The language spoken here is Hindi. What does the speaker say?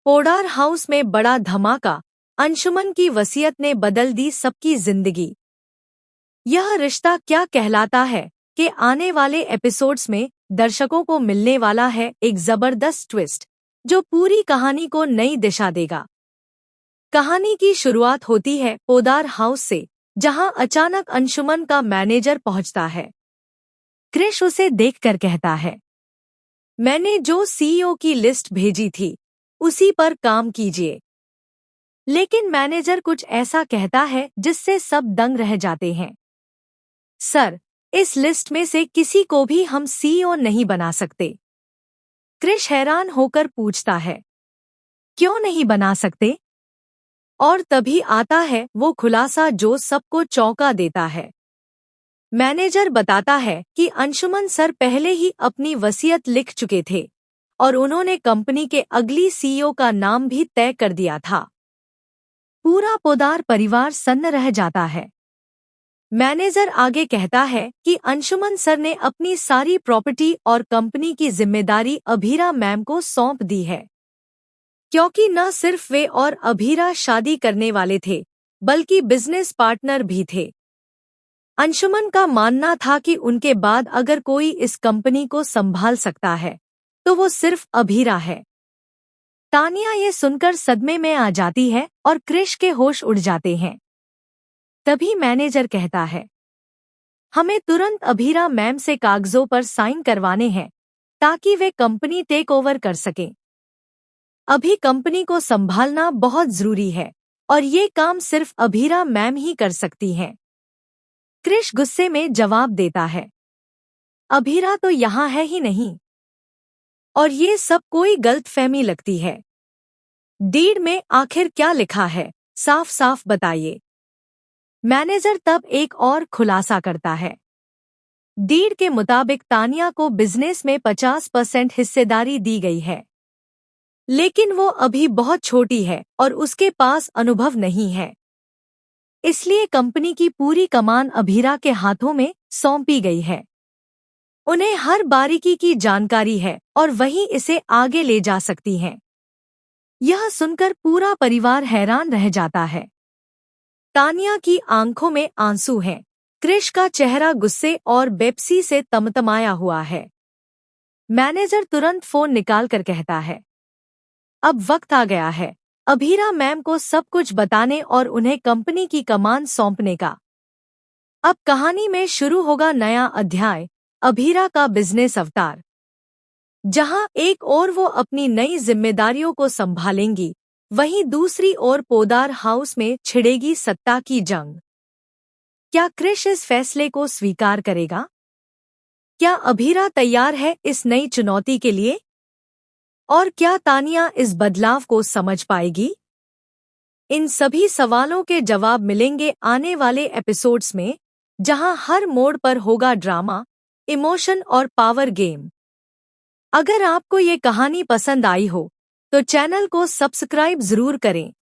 पोडार हाउस में बड़ा धमाका, अंशुमन की वसीयत ने बदल दी सबकी जिंदगी। यह रिश्ता क्या कहलाता है कि आने वाले एपिसोड्स में दर्शकों को मिलने वाला है एक जबरदस्त ट्विस्ट, जो पूरी कहानी को नई दिशा देगा। कहानी की शुरुआत होती है पोडार हाउस से, जहां अचानक अंशुमन का मैनेजर पहुंचता है। क्रिश उसे देखकर कहता है, मैंने जो सीईओ की लिस्ट भेजी थी उसी पर काम कीजिए। लेकिन मैनेजर कुछ ऐसा कहता है जिससे सब दंग रह जाते हैं। सर, इस लिस्ट में से किसी को भी हम सीईओ नहीं बना सकते। क्रिश हैरान होकर पूछता है, क्यों नहीं बना सकते? और तभी आता है वो खुलासा जो सबको चौंका देता है। मैनेजर बताता है कि अंशुमन सर पहले ही अपनी वसीयत लिख चुके थे और उन्होंने कंपनी के अगली सीईओ का नाम भी तय कर दिया था। पूरा पोडार परिवार सन्न रह जाता है। मैनेजर आगे कहता है कि अंशुमन सर ने अपनी सारी प्रॉपर्टी और कंपनी की जिम्मेदारी अभीरा मैम को सौंप दी है, क्योंकि न सिर्फ वे और अभीरा शादी करने वाले थे, बल्कि बिजनेस पार्टनर भी थे। अंशुमन का मानना था कि उनके बाद अगर कोई इस कंपनी को संभाल सकता है तो वो सिर्फ अभीरा है। तानिया ये सुनकर सदमे में आ जाती है और क्रिश के होश उड़ जाते हैं। तभी मैनेजर कहता है, हमें तुरंत अभीरा मैम से कागजों पर साइन करवाने हैं ताकि वे कंपनी टेक ओवर कर सकें। अभी कंपनी को संभालना बहुत जरूरी है और ये काम सिर्फ अभीरा मैम ही कर सकती हैं। क्रिश गुस्से में जवाब देता है, अभीरा तो यहाँ है ही नहीं, और ये सब कोई गलतफहमी लगती है। डीड में आखिर क्या लिखा है, साफ साफ बताइए। मैनेजर तब एक और खुलासा करता है। डीड के मुताबिक तानिया को बिजनेस में 50% हिस्सेदारी दी गई है, लेकिन वो अभी बहुत छोटी है और उसके पास अनुभव नहीं है। इसलिए कंपनी की पूरी कमान अभीरा के हाथों में सौंपी गई है। उन्हें हर बारीकी की जानकारी है और वही इसे आगे ले जा सकती हैं। यह सुनकर पूरा परिवार हैरान रह जाता है। तानिया की आंखों में आंसू हैं। क्रिश का चेहरा गुस्से और बेपसी से तमतमाया हुआ है। मैनेजर तुरंत फोन निकालकर कहता है, अब वक्त आ गया है अभीरा मैम को सब कुछ बताने और उन्हें कंपनी की कमान सौंपने का। अब कहानी में शुरू होगा नया अध्याय, अभीरा का बिजनेस अवतार, जहां एक ओर वो अपनी नई जिम्मेदारियों को संभालेंगी, वहीं दूसरी ओर पोडार हाउस में छिड़ेगी सत्ता की जंग। क्या क्रिश इस फैसले को स्वीकार करेगा? क्या अभीरा तैयार है इस नई चुनौती के लिए? और क्या तानिया इस बदलाव को समझ पाएगी? इन सभी सवालों के जवाब मिलेंगे आने वाले एपिसोड्स में, जहां हर मोड़ पर होगा ड्रामा, इमोशन और पावर गेम। अगर आपको ये कहानी पसंद आई हो तो चैनल को सब्सक्राइब जरूर करें